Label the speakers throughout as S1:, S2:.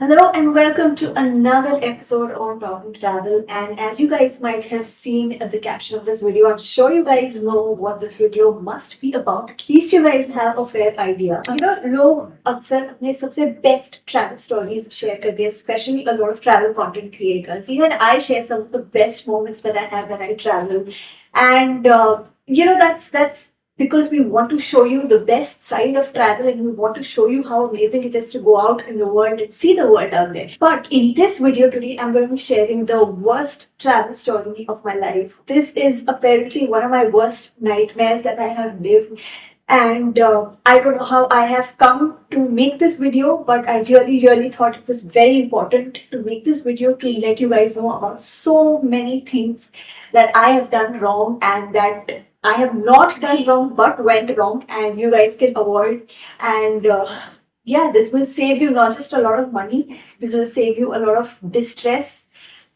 S1: Hello and welcome to another episode on Talkin Travel. And as you guys might have seen at the caption of this video, I'm sure you guys know what this video must be about. At least you guys have a fair idea. लोग अक्सर अपने सबसे best travel stories share करते हैं, especially a lot of travel content creators. Even I share some of the best moments that I have when I travel, and that's because we want to show you the best side of travel and we want to show you how amazing it is to go out in the world and see the world out there. But in this video today, I'm going to be sharing the worst travel story of my life. This is apparently one of my worst nightmares that I have lived. And I don't know how I have come to make this video, but I really thought it was very important to make this video to let you guys know about so many things that I have done wrong and that I have not done wrong but went wrong and you guys can avoid. And yeah, this will save you not just a lot of money, this will save you a lot of distress.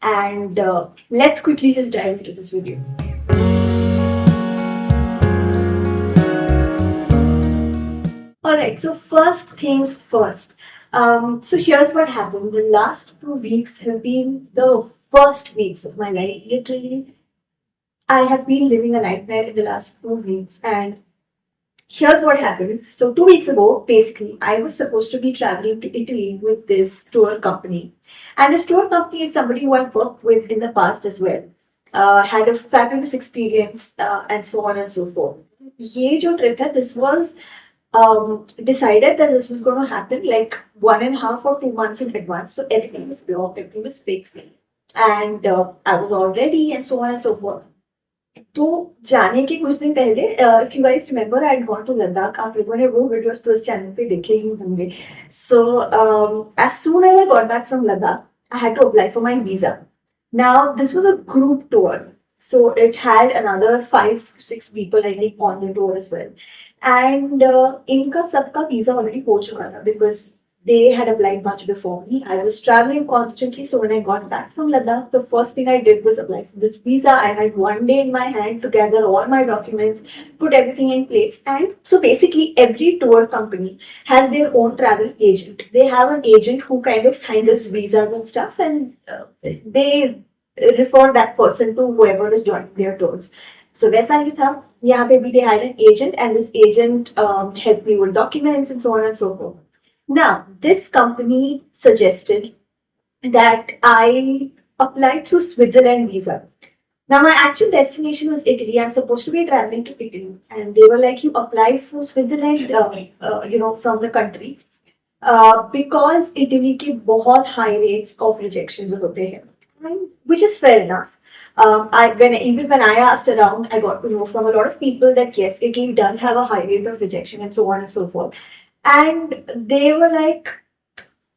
S1: And let's quickly just dive into this video. Alright, so first things first. So here's what happened. The last 2 weeks have been the worst weeks of my life. Literally, I have been living a nightmare in the last 2 weeks, and here's what happened. So 2 weeks ago, basically, I was supposed to be traveling to Italy with this tour company, and this tour company is somebody who I've worked with in the past as well. Had a fabulous experience, and so on and so forth. ये जो trip था, this was decided that this was going to happen like 1.5 or 2 months in advance. So everything was blocked, everything was fixed, and I was all ready, and so on and so forth. तो जाने के कुछ दिन पहले if you guys remember I had gone to Ladakh आप लोगों ने वो वीडियोस तो इस चैनल पे देखे ही होंगे so as soon as I got back from Ladakh I had to apply for my visa now this was a group tour so it had another 5-6 people I think on the tour as well and इनका सबका visa already हो चुका था because they had applied much before me. I was traveling constantly, so when I got back from Ladakh, the first thing I did was apply for this visa. I had 1 day in my hand to gather all my documents, put everything in place. And so basically, every tour company has their own travel agent. They have an agent who kind of handles visas and stuff, and they refer that person to whoever is joining their tours. So वैसा ही था यहाँ पे भी they had an agent and this agent helped me with documents and so on and so forth. Now, this company suggested that I apply through Switzerland visa. Now, my actual destination was Italy. I'm supposed to be traveling to Italy. And they were like, you apply for Switzerland, from the country. Because Italy के बहुत high rates of rejections होते हैं. Which is fair enough. Even when I asked around, I got to know from a lot of people that yes, Italy does have a high rate of rejection and so on and so forth. And they were like,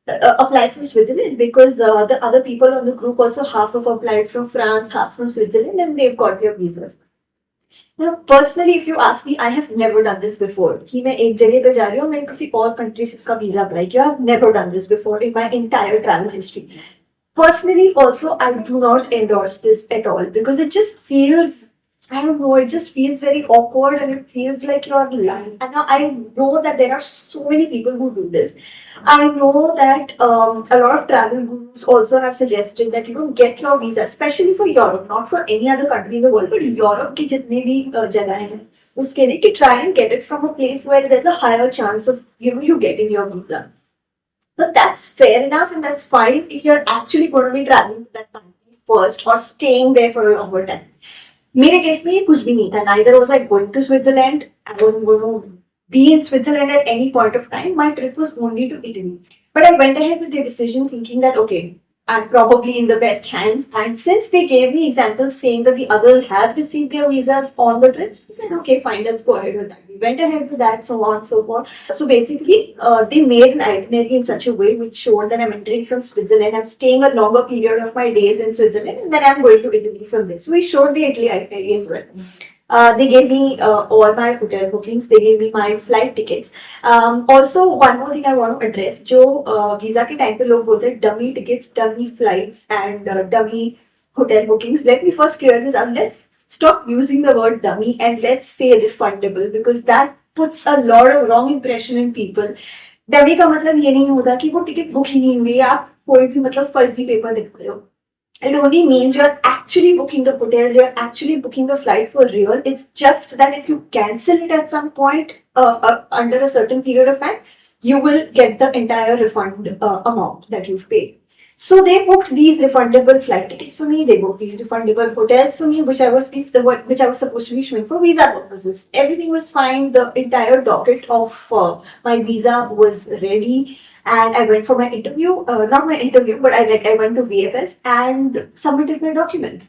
S1: apply from Switzerland because the other people on the group also half of applied from France, half from Switzerland, and they've got their visas. Now, personally, if you ask me, I have never done this before. कि मैं एक जगह पे जा रही हूँ, मैं किसी और country से उसका visa apply किया. I have never done this before in my entire travel history. Personally, also, I do not endorse this at all because it just feels, I don't know, it just feels very awkward and it feels like you're lying. And now I know that there are so many people who do this. I know that a lot of travel gurus also have suggested that you don't get your visa, especially for Europe, not for any other country in the world, but Europe की जितने भी जगह हैं उसके लिए कि try and get it from a place where there's a higher chance of you getting your visa. But that's fair enough and that's fine if you're actually going to be traveling to that country first or staying there for a longer time. मेरे case में ये कुछ भी नहीं था. Neither was I going to Switzerland. I wasn't going to be in Switzerland at any point of time. My trip was only to Italy. But I went ahead with the decision thinking that, okay, I'm probably in the best hands. And since they gave me examples saying that the others have received their visas on the trips, I said, okay, fine, let's go ahead with that. We went ahead with that, so on and so forth. So basically, they made an itinerary in such a way which showed that I'm entering from Switzerland. I'm staying a longer period of my days in Switzerland, and then I'm going to Italy from there. So we showed the Italy itinerary as well. They gave me all my hotel bookings. They gave me my flight tickets. Also, one more thing I want to address. जो visa के time पे लोग बोलते हैं dummy tickets, dummy flights, and dummy hotel bookings. Let me first clear this out. Let's stop using the word dummy and let's say refundable because that puts a lot of wrong impression in people. Dummy का मतलब ये नहीं होता कि वो ticket book ही नहीं हुई, आप कोई भी मतलब फर्जी पेपर दिख रहे हो. It only means you're actually booking the hotel, you're actually booking the flight for real. It's just that if you cancel it at some point under a certain period of time, you will get the entire refund amount that you've paid. So they booked these refundable flight tickets for me. They booked these refundable hotels for me, which I was supposed to be showing for visa purposes. Everything was fine. The entire docket of my visa was ready, and I went for my interview. Not my interview, but I went to VFS and submitted my documents.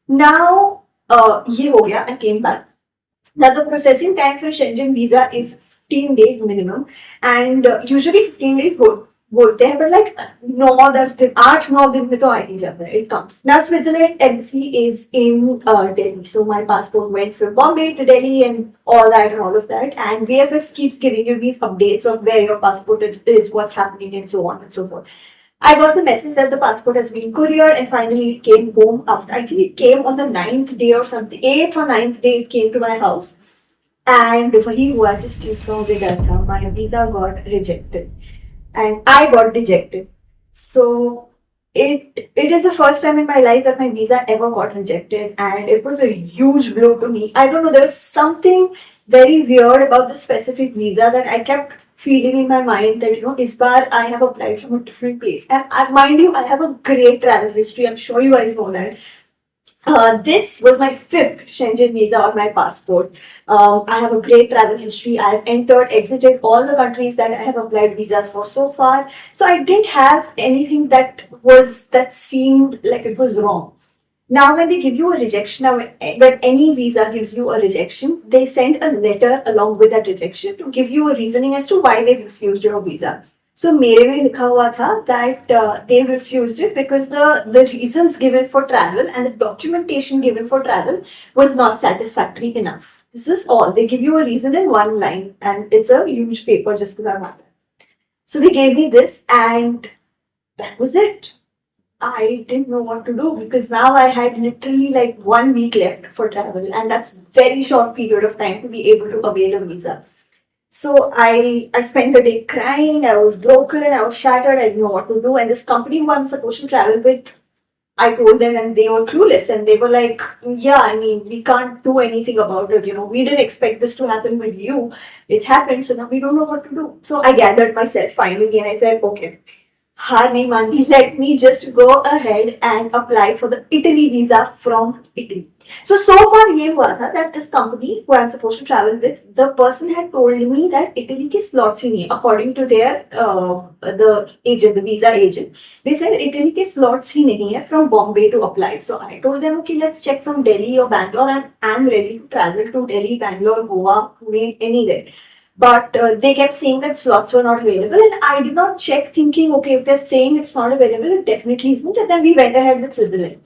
S1: Now, ये हो गया. I came back. Now the processing time for Schengen visa is 15 days minimum, and usually 15 days बोलते हैं, but like 9-10 दिन 8-9 दिन में तो आ ही जाता है. It comes. Now Switzerland embassy is in Delhi, so my passport went from Bombay to Delhi and all of that, and VFS keeps giving you these updates of where your passport is, what's happening, and so on and so forth. I got the message that the passport has been couriered, and finally it came home after, I think it came on the 9th day or something, 8th or 9th day it came to my house. And वही हुआ जिस चीज का मुझे डर था. My visa got rejected and I got dejected. So it is the first time in my life that my visa ever got rejected, and it was a huge blow to me. I don't know, there was something very weird about the specific visa that I kept feeling in my mind that, is bar I have applied from a different place. And mind you, I have a great travel history. I'm sure you guys know that. This was my fifth Schengen visa on my passport. I have a great travel history. I have entered, exited all the countries that I have applied visas for so far. So I didn't have anything that seemed like it was wrong. Now, when they give you a rejection, when any visa gives you a rejection, they send a letter along with that rejection to give you a reasoning as to why they refused your visa. So मेरे में लिखा हुआ था that they refused it because the reasons given for travel and the documentation given for travel was not satisfactory enough. This is all. They give you a reason in one line, and it's a huge paper just because I'm at it. So they gave me this, and that was it. I didn't know what to do because now I had literally like 1 week left for travel, and that's very short period of time to be able to avail a visa. So I spent the day crying. I was broken. I was shattered. I didn't know what to do. And this company who I'm supposed to travel with, I told them, and they were clueless. And they were like, "Yeah, I mean, we can't do anything about it. We didn't expect this to happen with you. It's happened. So now we don't know what to do." So I gathered myself finally, and I said, "Okay, हार नहीं माननी, let me just go ahead and apply for the Italy visa from Italy." So far ये हुआ था that this company who I'm supposed to travel with, the person had told me that Italy के slots ही नहीं है, according to their the visa agent. They said Italy के slots ही नहीं है from Bombay to apply. So I told them, okay, let's check from Delhi or Bangalore, and I'm ready to travel to Delhi, Bangalore, Goa, Pune, anywhere. But they kept saying that slots were not available, and I did not check, thinking, okay, if they're saying it's not available, it definitely isn't. And then we went ahead with Switzerland.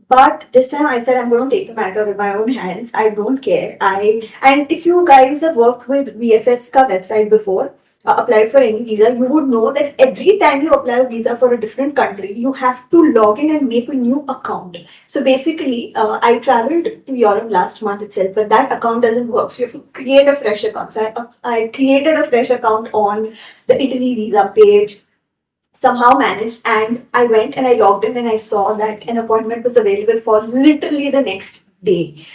S1: But this time I said I'm going to take the matter in my own hands. I don't care. And if you guys have worked with VFS ka website before, applied for any visa, you would know that every time you apply a visa for a different country, you have to log in and make a new account. So basically, I traveled to Europe last month itself, but that account doesn't work. So you have to create a fresh account. So I created a fresh account on the Italy visa page, somehow managed, and I went and I logged in and I saw that an appointment was available for literally the next day.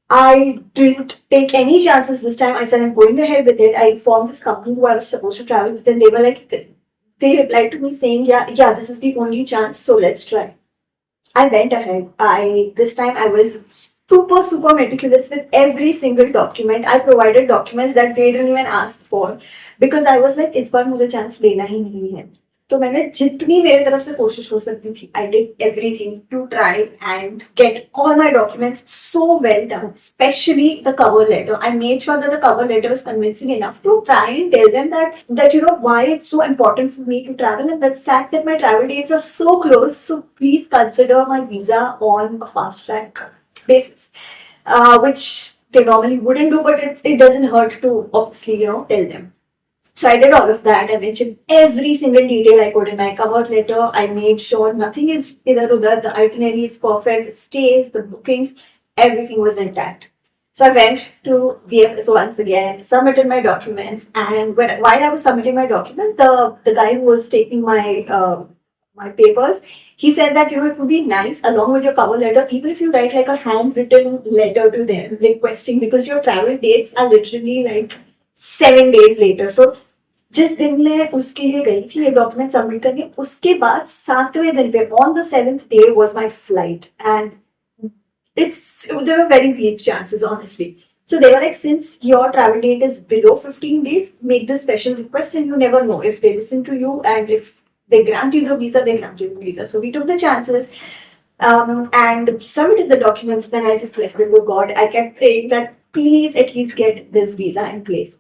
S1: I didn't take any chances this time. I said I'm going ahead with it. I informed this company who I was supposed to travel with, and they were like, they replied to me saying, yeah, this is the only chance, so let's try. I went ahead. This time I was super meticulous with every single document. I provided documents that they didn't even ask for because I was like, इस बार मुझे chance लेना ही नहीं है. तो मैंने जितनी मेरे तरफ से कोशिश हो सकती थी, I did everything to try and get all my documents so well done, especially the cover letter. I made sure that the cover letter was convincing enough to try and tell them that why it's so important for me to travel, and the fact that my travel dates are so close. So please consider my visa on a fast track basis, which they normally wouldn't do, but it doesn't hurt to obviously tell them. So I did all of that. I mentioned every single detail I could in my cover letter. I made sure nothing is idhar udhar. The itinerary is perfect. The stays, the bookings, everything was intact. So I went to VFS once again, submitted my documents, and while I was submitting my document, the guy who was taking my papers, he said that it would be nice along with your cover letter, even if you write like a handwritten letter to them requesting, because your travel dates are literally like 7 days later. So जिस दिन मैं उसके लिए गई थी ये document submit करने, उसके बाद 7वें दिन पे on the 7th day was my flight, and there were very weak chances, honestly. So they were like, since your travel date is below 15 days, make this special request, and you never know if they listen to you, and if they grant you the visa, they grant you the visa. So we took the chances, and submitted the documents. Then I just left it to God. I kept praying that please at least get this visa in place.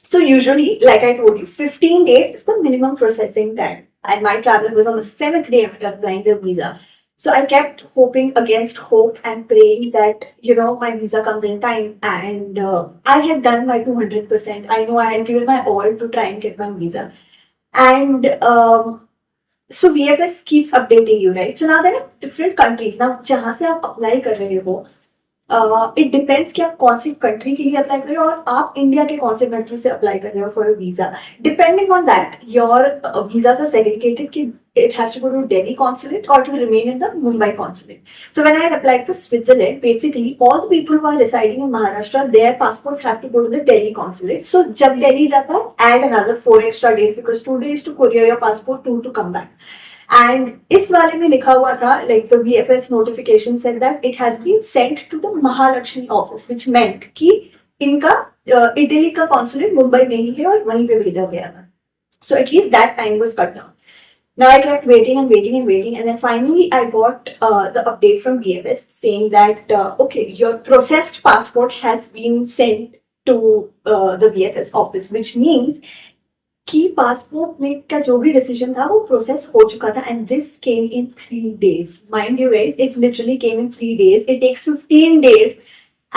S1: So usually, like I told you, 15 days is the minimum processing time. And my travel was on the 7th day after applying the visa. So I kept hoping against hope and praying that, my visa comes in time. And I had done my 200%. I know I had given my all to try and get my visa. And so VFS keeps updating you, right? So now there are different countries. Now, जहाँ से आप apply कर रहे हो, it depends कि आप कौन सी country के लिए अप्लाई कर रहे हो और आप इंडिया के कौन से कंट्री से अप्लाई कर रहे हो for a visa. Depending on that your visas are segregated कि it has to go to Delhi consulate or to remain in the Mumbai consulate. So when I had applied for Switzerland, basically all the people who are residing in Maharashtra, their passports have to go to the Delhi consulate. So जब Delhi जाता है, add another 4 extra days because 2 days to courier your passport, 2 to come back. And इस वाले में लिखा हुआ था, like the VFS notification said that it has been sent to the Mahalakshmi office, which meant कि इनका इटली का consulate Mumbai में ही है और वहीं पे भेजा गया था. So at least that time was cut down. Now I kept waiting and waiting and waiting, and then finally I got the update from VFS saying that okay, your processed passport has been sent to the VFS office, which means कि passport में का जो भी decision था वो process हो चुका था. And this came in 3 days. Mind you guys, it literally came in 3 days. It takes 15 days.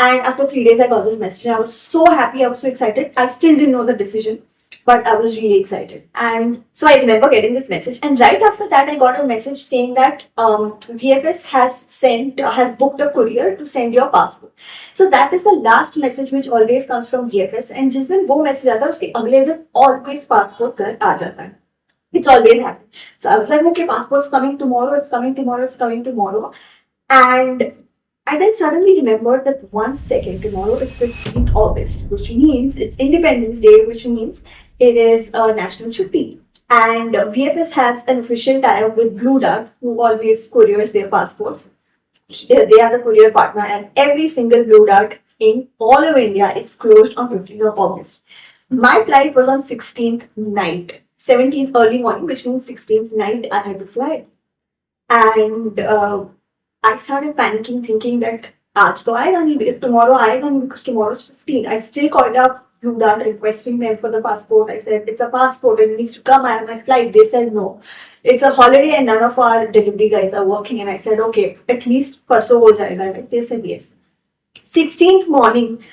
S1: And after 3 days, I got this message. I was so happy. I was so excited. I still didn't know the decision, but I was really excited. And so I remember getting this message. And right after that, I got a message saying that VFS has booked a courier to send your passport. So that is the last message which always comes from VFS. And जिस दिन वो message आता है उसके अगले दिन always passport घर आ जाता है. It's always happened. So I was like, okay, passport's coming tomorrow. It's coming tomorrow. It's coming tomorrow. And I then suddenly remembered that 1 second, tomorrow is 15th August, which means it's Independence Day, which means it is a national chutti. And VFS has an official tie-up with Blue Dart, who always couriers their passports. They are the courier partner, and every single Blue Dart in all of India is closed on 15th of August. My flight was on 16th night, 17th early morning, which means 16th night I had to fly. And I started panicking, thinking that आज तो आएगा नहीं, tomorrow आएगा नहीं, because tomorrow is 15th. I still called up Blue Dart requesting them for the passport. I said, it's a passport and it needs to come. I have my flight. They said no. It's a holiday and none of our delivery guys are working. And I said, okay, at least परसों हो जाएगा. They said yes. 16th morning,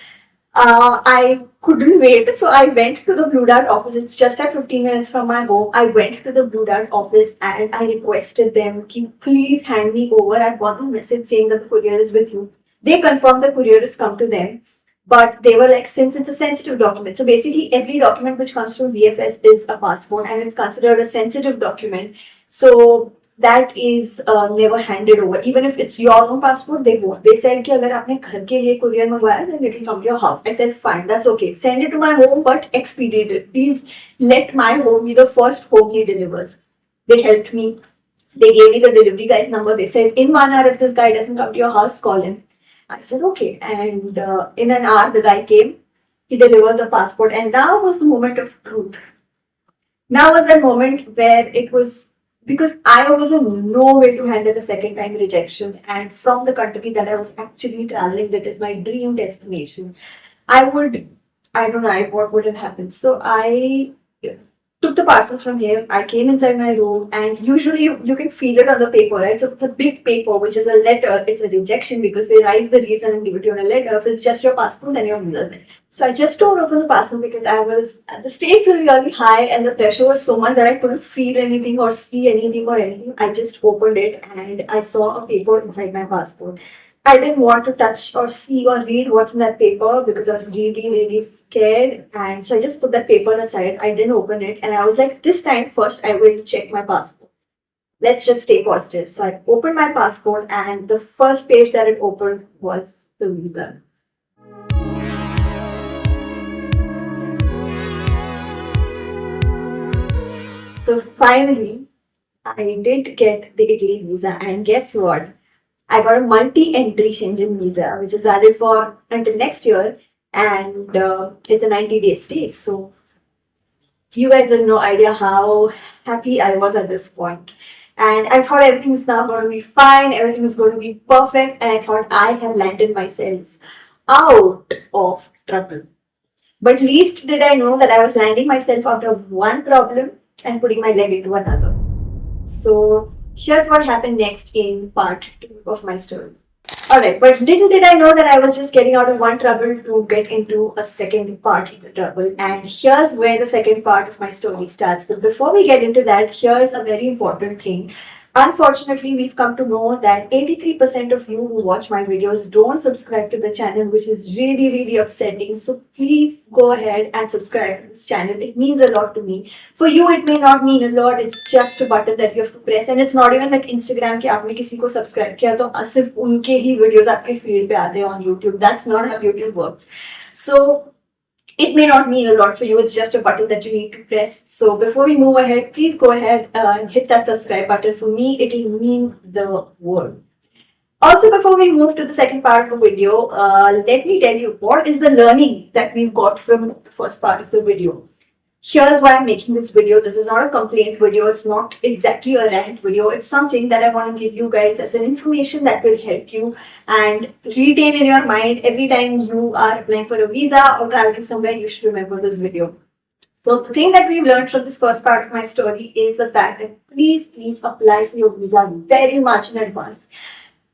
S1: I couldn't wait. So I went to the Blue Dart office. It's just at 15 minutes from my home. I went to the Blue Dart office and I requested them, can you please hand me over? I've got this message saying that the courier is with you. They confirmed the courier has come to them. But they were like, since it's a sensitive document. So basically every document which comes from VFS is a passport and it's considered a sensitive document. So that is never handed over. Even if it's your own passport, they won't. They said कि अगर आपने घर के लिए courier मंगवाया, then it will come to your house. I said fine, that's okay. Send it to my home, but expedite it. Please let my home be the first home he delivers. They helped me. They gave me the delivery guy's number. They said in 1 hour, if this guy doesn't come to your house, call him. I said okay. And in an hour, the guy came. He delivered the passport, and now was the moment of truth. Now was that moment where it was, because I was in no way to handle a second time rejection, and from the country that I was actually traveling, that is my dream destination, I don't know what would have happened. So I took the parcel from here. I came inside my room, and usually you can feel it on the paper, right? So it's a big paper, which is a letter. It's a rejection because they write the reason and give it to you on a letter. If it's just your passport, then your visa is there. So I just tore open the parcel because the stakes were really high and the pressure was so much that I couldn't feel anything or see anything or anything. I just opened it and I saw a paper inside my passport. I didn't want to touch or see or read what's in that paper because I was really, really scared. And so I just put that paper aside. I didn't open it. And I was like, this time first, I will check my passport. Let's just stay positive. So I opened my passport, and the first page that it opened was the visa. So finally, I did get the Italy visa. And guess what? I got a multi-entry Schengen visa, which is valid for until next year, and it's a 90-day stay. So you guys have no idea how happy I was at this point. And I thought everything's now going to be fine, everything is going to be perfect, and I thought I have landed myself out of trouble. But least did I know that I was landing myself out of one problem and putting my leg into another. So here's what happened next in part 2 of my story. Alright, but little did I know that I was just getting out of one trouble to get into a second part of the trouble. And here's where the second part of my story starts. But before we get into that, here's a very important thing. Unfortunately, we've come to know that 83% of you who watch my videos don't subscribe to the channel, which is really, really upsetting. So please go ahead and subscribe to this channel. It means a lot to me. For you, it may not mean a lot. It's just a button that you have to press. And it's not even like Instagram कि आपने किसी को subscribe किया तो सिर्फ उनके ही videos आपके feed पे आते हैं on YouTube. That's not how YouTube works. So it may not mean a lot for you. It's just a button that you need to press. So before we move ahead, please go ahead and hit that subscribe button. For me, it will mean the world. Also, before we move to the second part of the video, let me tell you what is the learning that we've got from the first part of the video. Here's why I'm making this video. This is not a complaint video. It's not exactly a rant video. It's something that I want to give you guys as an information that will help you and retain in your mind every time you are applying for a visa or traveling somewhere. You should remember this video. So the thing that we've learned from this first part of my story is the fact that please apply for your visa very much in advance.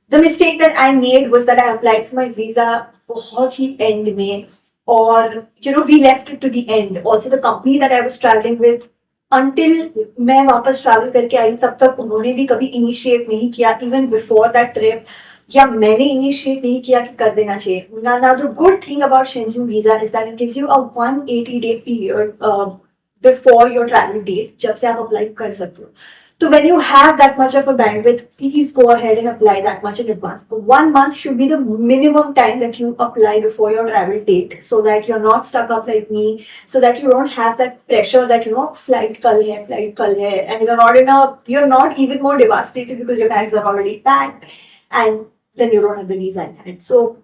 S1: The mistake that I made was that I applied for my visa बहुत ही end में, or we left it to the end. Also, the company that I was traveling with, until मैं वापस travel करके आई तब तक उन्होंने भी कभी initiate नहीं किया, even before that trip, या मैंने initiate नहीं किया कि कर देना चाहिए. Now the good thing about Schengen visa is that it gives you a 180-day period before your travel date, जब से आप apply कर सकते हो. So when you have that much of a bandwidth, please go ahead and apply that much in advance. But 1 month should be the minimum time that you apply before your travel date, so that you're not stuck up like me, so that you don't have that pressure that flight kal hai, and you're not even more devastated because your bags are already packed, and then you don't have the visa in hand. So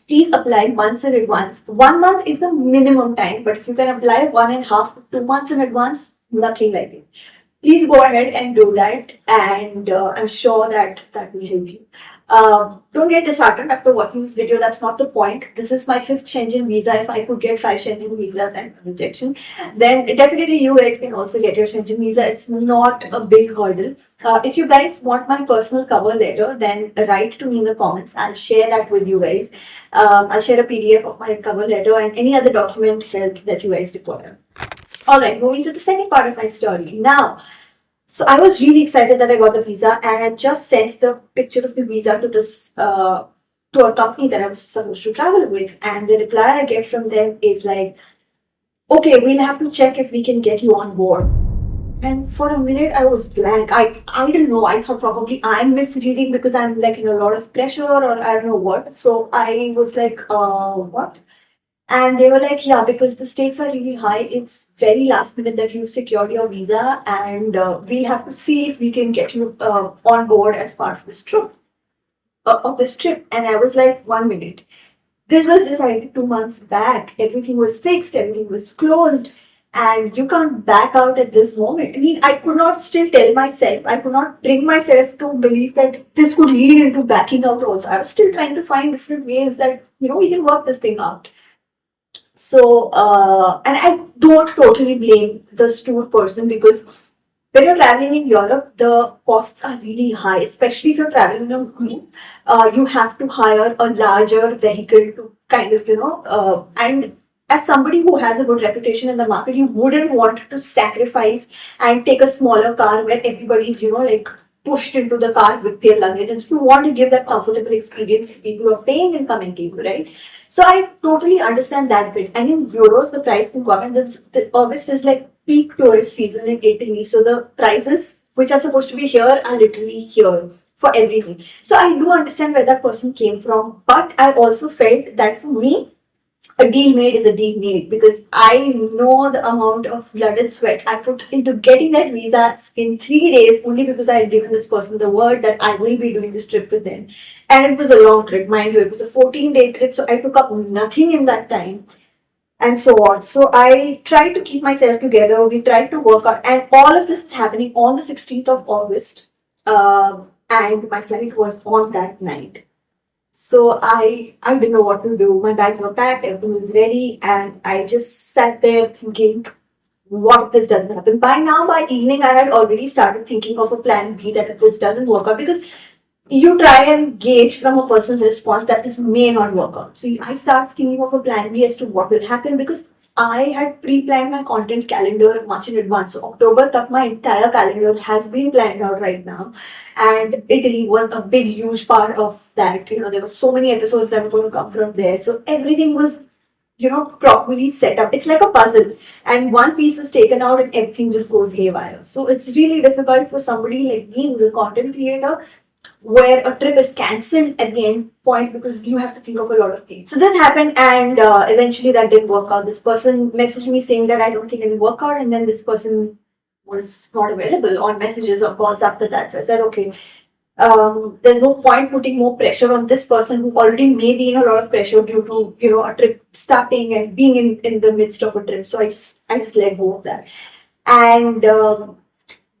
S1: please apply months in advance. 1 month is the minimum time, but if you can apply 1.5 to 2 months in advance, nothing like it. Please go ahead and do that, and I'm sure that will help you. Don't get disheartened after watching this video. That's not the point. This is my 5th Schengen visa. If I could get 5 Schengen visas and rejection, then definitely you guys can also get your Schengen visa. It's not a big hurdle. If you guys want my personal cover letter, then write to me in the comments. I'll share that with you guys. I'll share a PDF of my cover letter and any other document help that you guys require. Alright, moving to the second part of my story. Now, so I was really excited that I got the visa, and I just sent the picture of the visa to this to a company that I was supposed to travel with, and the reply I get from them is like, okay, we'll have to check if we can get you on board. And for a minute I was blank. I don't know, I thought probably I'm misreading because I'm like in a lot of pressure, or I don't know what. So I was like, what? And they were like, yeah, because the stakes are really high. It's very last minute that you've secured your visa, and we'll have to see if we can get you on board as part of this trip. And I was like, 1 minute. This was decided 2 months back. Everything was fixed. Everything was closed. And you can't back out at this moment. I mean, I could not still tell myself, I could not bring myself to believe that this could lead into backing out also. I was still trying to find different ways that, we can work this thing out. So, and I don't totally blame the tour person, because when you're traveling in Europe, the costs are really high, especially if you're traveling in a group. You have to hire a larger vehicle to kind of, and as somebody who has a good reputation in the market, you wouldn't want to sacrifice and take a smaller car where everybody's, like pushed into the car with their luggage, and you want to give that comfortable experience to people who are paying and coming to you, right? So I totally understand that bit. And in euros, the price can go up, and August is like peak tourist season in Italy, so the prices which are supposed to be here are literally here for everything. So I do understand where that person came from, but I also felt that for me, a deal made is a deal made, because I know the amount of blood and sweat I put into getting that visa in 3 days, only because I had given this person the word that I will be doing this trip with them. And it was a long trip, mind you, it was a 14-day trip, so I took up nothing in that time and so on. So I tried to keep myself together. We tried to work out, and all of this is happening on the 16th of August. And my flight was on that night. So I didn't know what to do. My bags were packed, everything was ready, and I just sat there thinking, what if this doesn't happen? By now, by evening, I had already started thinking of a plan B, that if this doesn't work out, because you try and gauge from a person's response that this may not work out. So I start thinking of a plan B as to what will happen, because I had pre-planned my content calendar much in advance. So October tak my entire calendar has been planned out right now. And Italy was a big, huge part of that. There were so many episodes that were going to come from there. So everything was, properly set up. It's like a puzzle. And one piece is taken out and everything just goes haywire. So it's really difficult for somebody like me who's a content creator, where a trip is cancelled at the end point, because you have to think of a lot of things. So this happened, and eventually that didn't work out. This person messaged me saying that I don't think it'll work out, and then this person was not available on messages or calls after that. So I said, okay, there's no point putting more pressure on this person who already may be in a lot of pressure due to a trip starting and being in the midst of a trip. So I just let go of that, and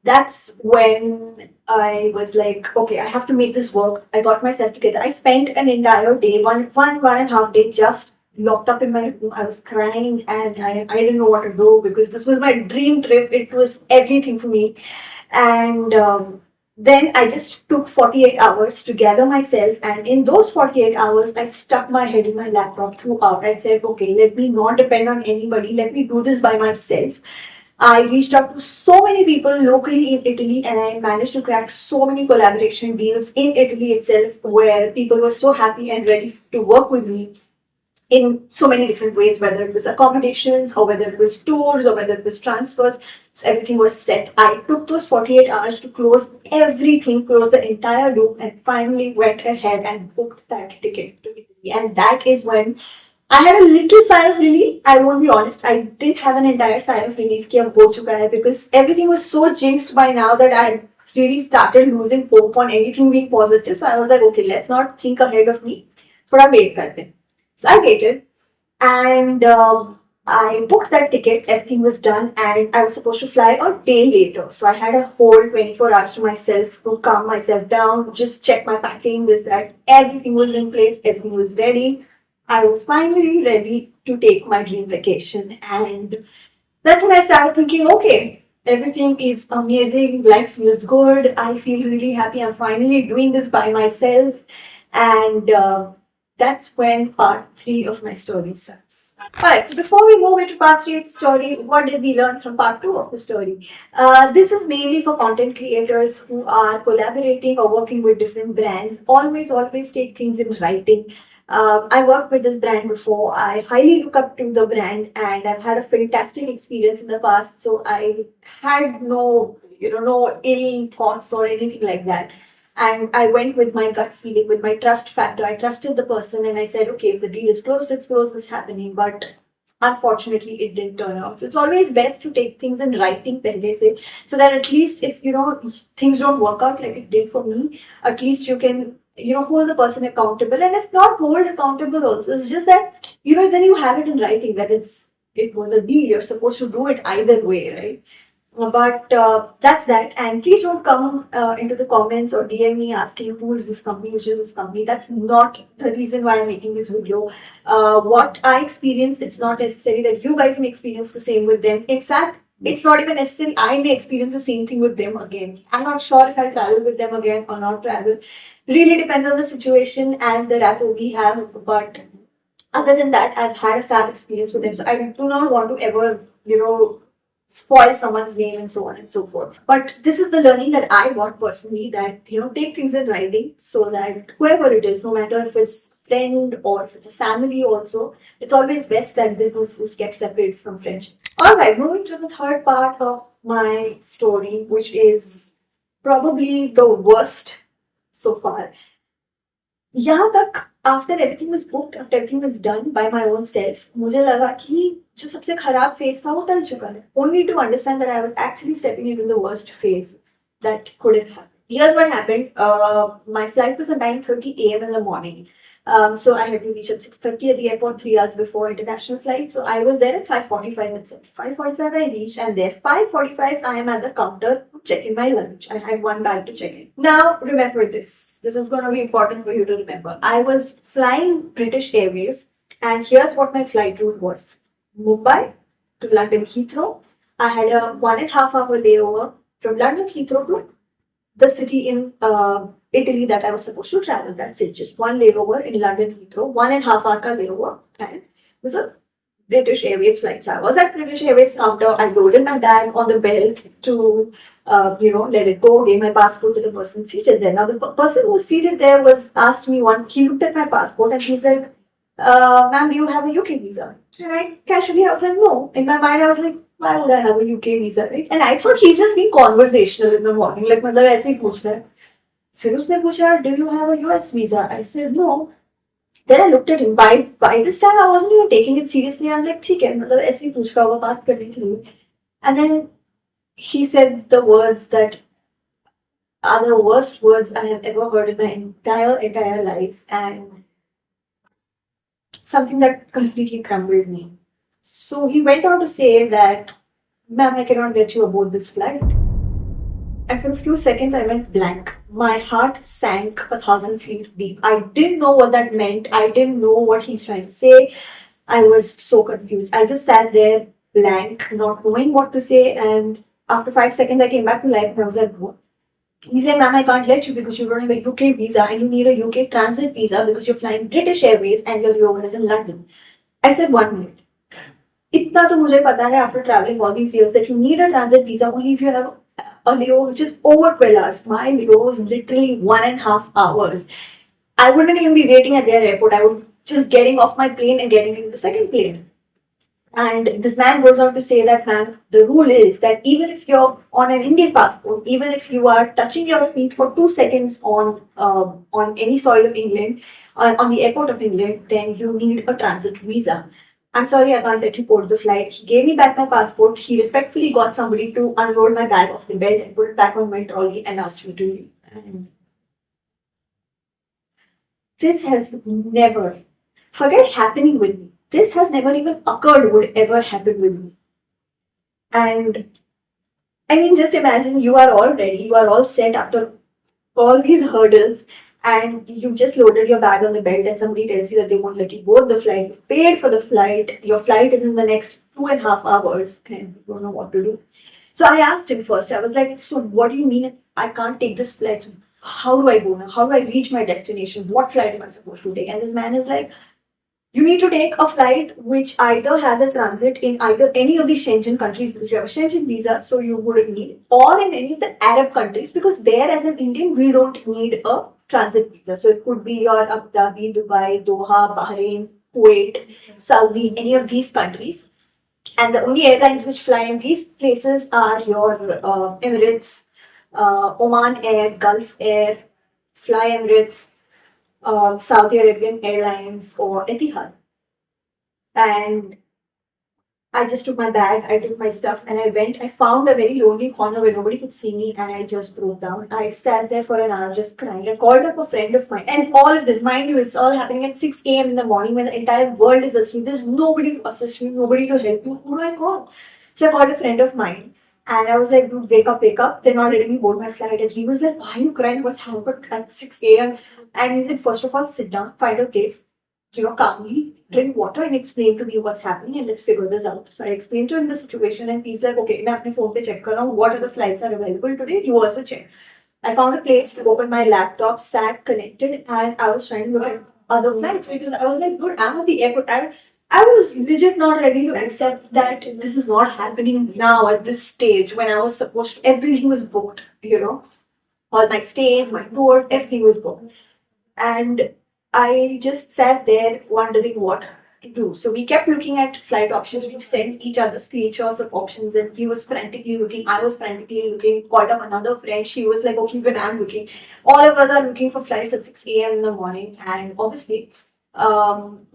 S1: that's when I was like, okay, I have to make this work. I got myself together. I spent an entire day, one and a half day, just locked up in my room. I was crying, and I didn't know what to do, because this was my dream trip. It was everything for me. And then I just took 48 hours to gather myself. And in those 48 hours, I stuck my head in my laptop throughout. I said, okay, let me not depend on anybody. Let me do this by myself. I reached out to so many people locally in Italy, and I managed to crack so many collaboration deals in Italy itself, where people were so happy and ready to work with me in so many different ways, whether it was accommodations or whether it was tours or whether it was transfers. So everything was set. I took those 48 hours to close everything, close the entire loop, and finally went ahead and booked that ticket to Italy. And that is when I had a little sigh of relief. I won't be honest. I didn't have an entire sigh of relief कि अब हो चुका है, because everything was so jinxed by now that I really started losing hope on anything being positive. So I was like, okay, let's not think ahead of me. थोड़ा wait करते हैं. So I waited, and I booked that ticket. Everything was done, and I was supposed to fly a day later. So I had a whole 24 hours to myself to calm myself down, just check my packing, this, that. Everything was in place. Everything was ready. I was finally ready to take my dream vacation. And that's when I started thinking, okay, everything is amazing. Life feels good. I feel really happy. I'm finally doing this by myself. And that's when part three of my story starts. Alright, so before we move into part three of the story, what did we learn from part two of the story? This is mainly for content creators who are collaborating or working with different brands. Always take things in writing. I worked with this brand before. I highly look up to the brand, and I've had a fantastic experience in the past. So I had no ill thoughts or anything like that. And I went with my gut feeling, with my trust factor. I trusted the person, and I said, okay, if the deal is closed, it's closed, it's happening. But unfortunately, it didn't turn out. So it's always best to take things in writing, pehle se, so that at least if things don't work out like it did for me, at least you can hold the person accountable. And if not hold accountable also, it's just that then you have it in writing that it was a deal. You're supposed to do it either way, right? But that's that. And please don't come into the comments or DM me asking who is this company, which is this company. That's not the reason why I'm making this video. What I experienced, it's not necessary that you guys may experience the same with them. In fact, it's not even necessary I may experience the same thing with them again. I'm not sure if I'll travel with them again or not travel. Really depends on the situation and the rapport we have. But other than that, I've had a fab experience with them. So I do not want to ever, spoil someone's name and so on and so forth. But this is the learning that I got personally, that take things in writing so that whoever it is, no matter if it's friend or if it's a family also, it's always best that business is kept separate from friendship. All right, moving to the third part of my story, which is probably the worst so far. यहाँ तक after everything was booked, after everything was done by my own self, मुझे लगा कि जो सबसे खराब phase था वो टल चुका है. Only to understand that I was actually stepping into the worst phase that could have happened. Here's what happened. My flight was at 9:30 a.m. in the morning. So I had to reach at 6:30 at the airport 3 hours before international flight. So I was there at 5:45 itself. 5:45 I reached, and there 5:45 I am at the counter checking my lunch. I had one bag to check in. Now remember this. This is going to be important for you to remember. I was flying British Airways, and here's what my flight route was: Mumbai to London Heathrow. I had a 1.5 hour layover from London Heathrow to the city in Italy that I was supposed to travel. That's it. Just one layover in London Heathrow, 1.5 hour ka layover, and it was a British Airways flight. So I was at British Airways counter. I loaded my bag on the belt to, let it go. Gave my passport to the person seated there. Now the person who was seated there was asked me one. He looked at my passport and he's like, "Ma'am, do you have a UK visa?" And I was like, "No." In my mind, I was like, why would I have a UK visa, right? And I thought he's just being conversational in the morning, like मतलब ऐसे ही पूछ रहा है. फिर उसने पूछा, "Do you have a US visa?" I said no. Then I looked at him. By this time I wasn't even taking it seriously. I'm like, ठीक है, मतलब ऐसे ही पूछ रहा होगा बात करने के लिए. And then he said the words that are the worst words I have ever heard in my entire life, and something that completely crumbled me. So he went on to say that, "Ma'am, I cannot get you aboard this flight." And for a few seconds, I went blank. My heart sank 1,000 feet deep. I didn't know what that meant. I didn't know what he's trying to say. I was so confused. I just sat there blank, not knowing what to say. And after 5 seconds, I came back to life and I was like, what? He said, "Ma'am, I can't let you because you don't have a UK visa and you need a UK transit visa because you're flying British Airways and your layover is in London." I said, "1 minute. इतना तो मुझे पता है after traveling all these years that you need a transit visa only if you have a layover which is over 12 hours. My layover was literally 1.5 hours. I wouldn't even be waiting at their airport. I would just getting off my plane and getting into the second plane." And this man goes on to say that, "Ma'am, the rule is that even if you're on an Indian passport, even if you are touching your feet for 2 seconds on any soil of England, on the airport of England, then you need a transit visa. I'm sorry, I can't let you board the flight." He gave me back my passport. He respectfully got somebody to unload my bag off the belt and put it back on my trolley and asked me to leave. And this has never, forget happening with me, this has never even occurred would ever happen with me. And I mean, just imagine you are all ready, you are all set after all these hurdles, and you just loaded your bag on the belt, and somebody tells you that they won't let you board the flight. You've paid for the flight, your flight is in the next 2.5 hours, and you don't know what to do. So I asked him first, I was like, "So what do you mean I can't take this flight? How do I go now? How do I reach my destination? What flight am I supposed to take?" And this man is like, "You need to take a flight which either has a transit in either any of the Schengen countries because you have a Schengen visa, so you wouldn't need, or in any of the Arab countries because there, as an Indian, we don't need a transit visa. So it could be your Abu Dhabi, Dubai, Doha, Bahrain, Kuwait, Saudi, any of these countries. And the only airlines which fly in these places are your Emirates, Oman Air, Gulf Air, Fly Emirates, Saudi Arabian Airlines, or Etihad." And I just took my bag, I took my stuff, and I went. I found a very lonely corner where nobody could see me, and I just broke down. I sat there for an hour just crying. I called up a friend of mine, and all of this, mind you, it's all happening at 6 a.m. in the morning when the entire world is asleep. There's nobody to assist me, nobody to help me. Who do I call? So I called a friend of mine, and I was like, "Dude, wake up, wake up." They're not letting me board my flight. And he was like, "Why are you crying? What's happened at 6 a.m.? And he said, "First of all, sit down, find a place, calmly, drink water and explain to me what's happening and let's figure this out." So I explained to him the situation and he's like, "Okay, मैं अपने phone पे check कर रहा हूँ, what other flights are available today, you also check." I found a place to open my laptop, sat connected, and I was trying to look at other flights because I was like, "Dude, I'm at the airport. I was legit not ready to accept that this is not happening now at this stage when I was supposed to, everything was booked, all my stays, my tours, everything was booked. And I just sat there wondering what to do. So we kept looking at flight options. We sent each other screenshots of options, and he was frantically looking. I was frantically looking. Called up another friend. She was like, "Okay, when I'm looking." All of us are looking for flights at 6 a.m. in the morning, and obviously,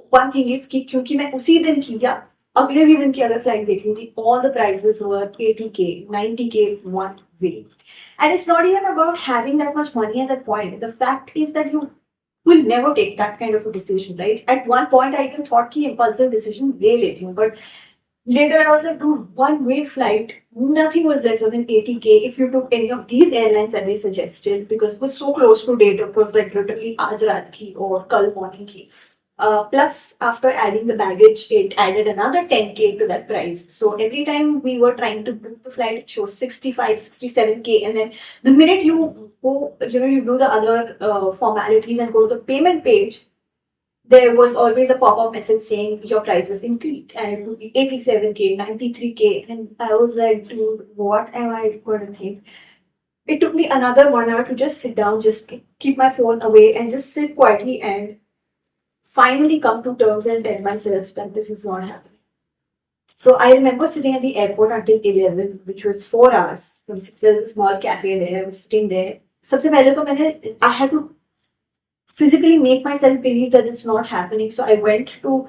S1: one thing is कि क्योंकि मैं उसी दिन की या अगले भी दिन की अगर फ्लाइट देख रही थी, all the prices were 80K, 90K one way. And it's not even about having that much money at that point. The fact is that you will never take that kind of a decision, right? At one point, I even thought कि impulsive decision ले लेती हूँ, but later I was like, dude, one-way flight, nothing was lesser than 80K if you took any of these airlines that they suggested because it was so close to date. It was like literally आज रात की or कल morning की. Plus, after adding the baggage, it added another 10K to that price. So every time we were trying to book the flight, it shows 65, 67K. And then the minute you go, you do the other formalities and go to the payment page, there was always a pop-up message saying your prices increased and it would be 87K, 93K. And I was like, dude, what am I going to think? It took me another 1 hour to just sit down, just keep my phone away and just sit quietly and finally come to terms and tell myself that this is not happening. So I remember sitting at the airport until 11, which was 4 hours. From 6, there was a small cafe there. I was sitting there. सबसे पहले तो I had to physically make myself believe that it's not happening. So I went to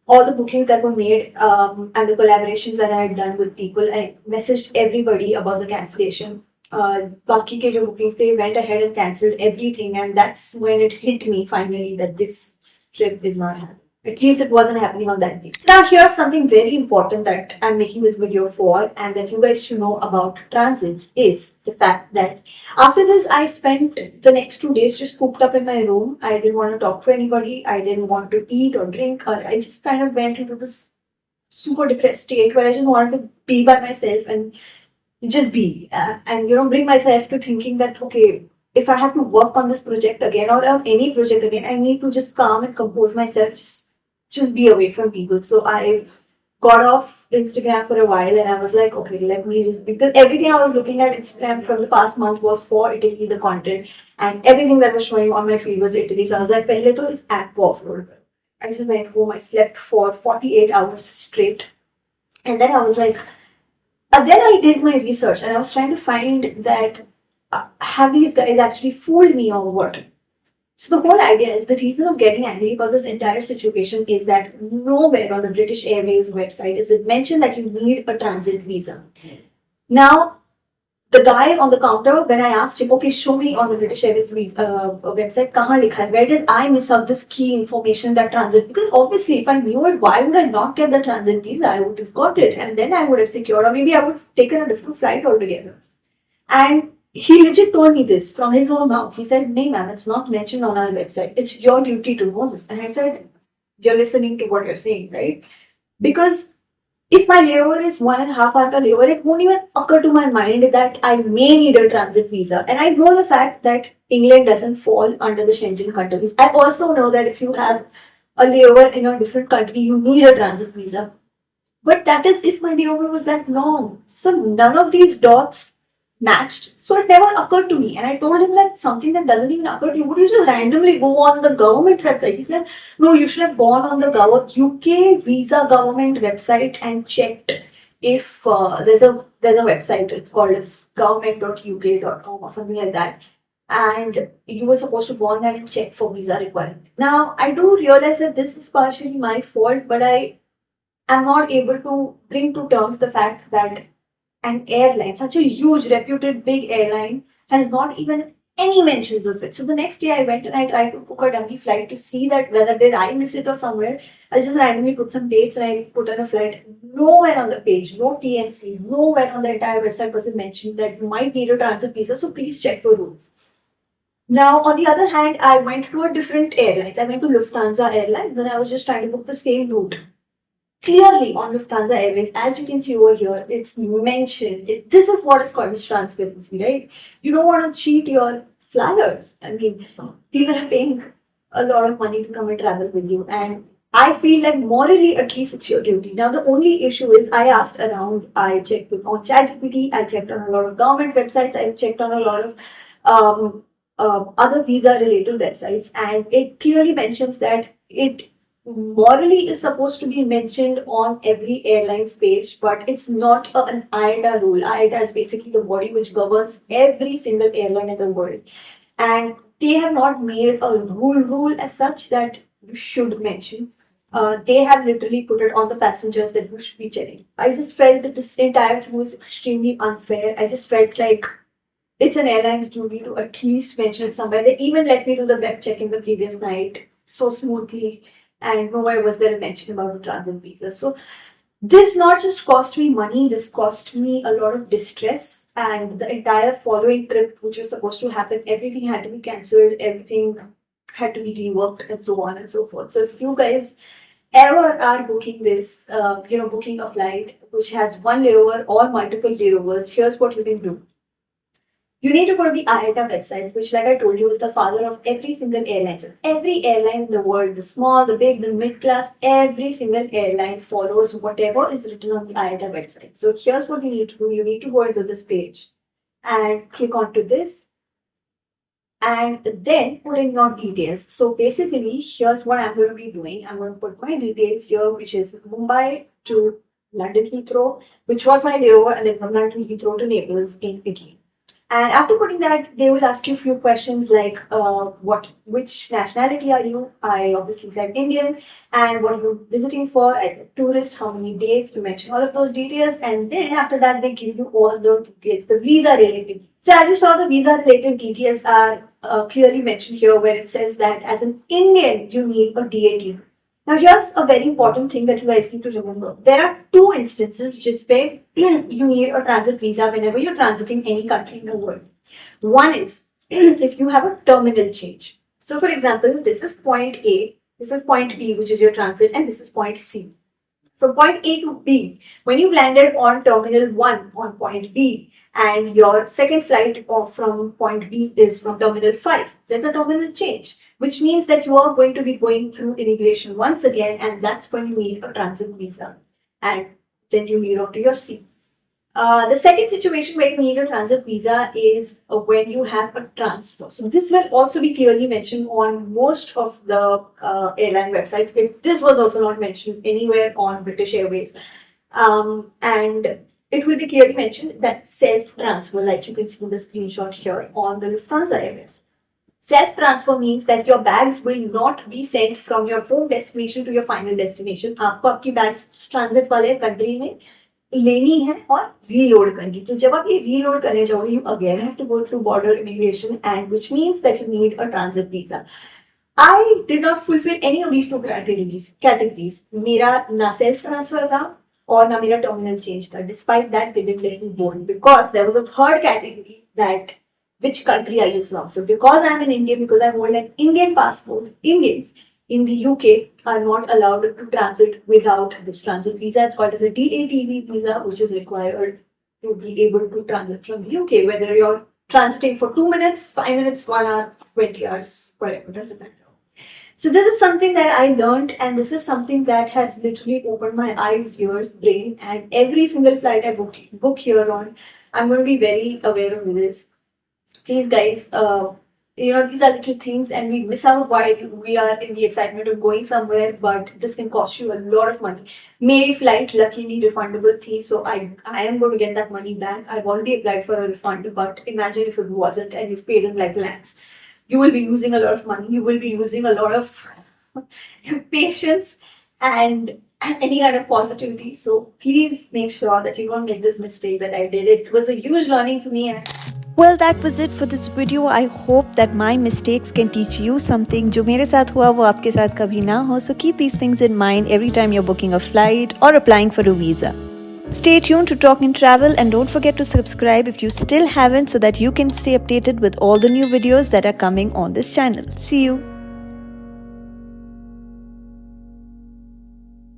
S1: all the bookings that were made and the collaborations that I had done with people. I messaged everybody about the cancellation. बाकी के जो bookings they went ahead and cancelled everything, and that's when it hit me finally that this trip is not happening. At least it wasn't happening on that day. So now here's something very important that I'm making this video for and that you guys should know about transits is the fact that after this I spent the next 2 days just cooped up in my room. I didn't want to talk to anybody. I didn't want to eat or drink, or I just kind of went into this super depressed state where I just wanted to be by myself and just be and bring myself to thinking that okay, if I have to work on this project again or on any project again, I need to just calm and compose myself, just be away from people. So I got off Instagram for a while and I was like, okay, let me just, because everything I was looking at Instagram from the past month was for Italy, the content, and everything that was showing on my feed was Italy. So I was like, pehle to is app ko offload. I just went home, I slept for 48 hours straight. And then I was like, then I did my research and I was trying to find that have these guys actually fooled me or what? So the whole idea is the reason of getting angry about this entire situation is that nowhere on the British Airways website is it mentioned that you need a transit visa. Now, the guy on the counter, when I asked him, okay, show me on the British Airways website, kahan likha hai? Where did I miss out this key information that transit? Because obviously, if I knew it, why would I not get the transit visa? I would have got it and then I would have secured, or maybe I would have taken a different flight altogether. And he legit told me this from his own mouth. He said, "No, ma'am, it's not mentioned on our website. It's your duty to know this." And I said, "You're listening to what you're saying, right? Because if my layover is 1.5 hour layover, it won't even occur to my mind that I may need a transit visa. And I know the fact that England doesn't fall under the Schengen countries. I also know that if you have a layover in a different country, you need a transit visa. But that is if my layover was that long. So none of these dots matched. So it never occurred to me. And I told him that something that doesn't even occur to you, would you just randomly go on the government website? He said, no, you should have gone on the UK visa government website and checked if there's a website, it's called as government.uk.com or something like that. And you were supposed to go on that and check for visa requirement. Now, I do realize that this is partially my fault, but I am not able to bring to terms the fact that an airline, such a huge, reputed, big airline, has not even any mentions of it. So the next day I went and I tried to book a dummy flight to see that whether did I miss it or somewhere. I just randomly put some dates and I put on a flight. Nowhere on the page, no TNCs, nowhere on the entire website was it mentioned that you might need a transit visa, so please check for rules. Now, on the other hand, I went to a different airlines. I went to Lufthansa Airlines and I was just trying to book the same route. Clearly on Lufthansa Airways, as you can see over here, it's mentioned. This is what is called as transparency, right? You don't want to cheat your flyers. I mean, people are paying a lot of money to come and travel with you. And I feel like morally, at least it's your duty. Now, the only issue is I asked around, I checked on ChatGPT, I checked on a lot of government websites, I checked on a lot of um, other visa related websites, and it clearly mentions that it morally is supposed to be mentioned on every airline's page, but it's not an IATA rule. IATA is basically the body which governs every single airline in the world, and they have not made a rule as such that you should mention. They have literally put it on the passengers that you should be checking. I just felt that this entire thing was extremely unfair. I just felt like it's an airline's duty to at least mention it somewhere. They even let me do the web check in the previous night so smoothly, and nowhere was there a mention about the transit visa. So this not just cost me money, this cost me a lot of distress, and the entire following trip, which was supposed to happen, everything had to be cancelled, everything had to be reworked, and so on and so forth. So if you guys ever are booking this, booking a flight which has one layover or multiple layovers, here's what you can do. You need to go to the IATA website, which, like I told you, is the father of every single airline. So every airline in the world, the small, the big, the mid class, every single airline follows whatever is written on the IATA website. So here's what you need to do. You need to go into this page and click onto this and then put in your details. So basically, here's what I'm going to be doing. I'm going to put my details here, which is Mumbai to London Heathrow, which was my layover, and then from London Heathrow to Naples in Italy. And after putting that, they will ask you a few questions like, which nationality are you? I obviously said Indian. And what are you visiting for? I said tourist. How many days? To mention all of those details. And then after that, they give you all the details, the visa related. So as you saw, the visa related details are clearly mentioned here, where it says that as an Indian, you need a DAT. Now, here's a very important thing that you guys need to remember. There are two instances just where you need a transit visa whenever you're transiting any country in the world. One is if you have a terminal change. So, for example, this is point A, this is point B, which is your transit, and this is point C. From point A to B, when you've landed on terminal 1 on point B, and your second flight from point B is from terminal 5, there's a terminal change, which means that you are going to be going through immigration once again, and that's when you need a transit visa. And then you lead on to your seat. The second situation where you need a transit visa is when you have a transfer. So this will also be clearly mentioned on most of the airline websites. This was also not mentioned anywhere on British Airways. And it will be clearly mentioned that self-transfer, like you can see in the screenshot here on the Lufthansa Airways. Self-transfer means that your bags will not be sent from your home destination to your final destination. आपको आपकी bags transit वाले country में लेनी है और reload करनी. तो जब आप ये reload करने जाओगे, you again have to go through border immigration, and which means that you need a transit visa. I did not fulfill any of these two categories. मेरा ना self transfer था और ना मेरा terminal change था. Despite that, they didn't let me board because there was a third category that which country are you from? So because I'm an Indian, because I hold an Indian passport, Indians in the UK are not allowed to transit without this transit visa. It's called as a DATV visa, which is required to be able to transit from the UK, whether you're transiting for 2 minutes, 5 minutes, 1 hour, 20 hours, whatever, doesn't matter. So this is something that I learned, and this is something that has literally opened my eyes, ears, brain, and every single flight I book here on, I'm going to be very aware of this. Please, guys, these are little things, and we miss out while we are in the excitement of going somewhere, but this can cost you a lot of money. May flight luckily refundable thing, so I am going to get that money back. I've already applied for a refund, but imagine if it wasn't and you've paid in like lakhs. You will be losing a lot of money. You will be losing a lot of patience and any kind of positivity. So please make sure that you don't make this mistake that I did. It was a huge learning for me.
S2: Well, that was it for this video. I hope that my mistakes can teach you something. जो मेरे साथ हुआ वो आपके साथ कभी ना हो. So keep these things in mind every time you're booking a flight or applying for a visa. Stay tuned to Talkin Travel, and don't forget to subscribe if you still haven't, so that you can stay updated with all the new videos that are coming on this channel. See you.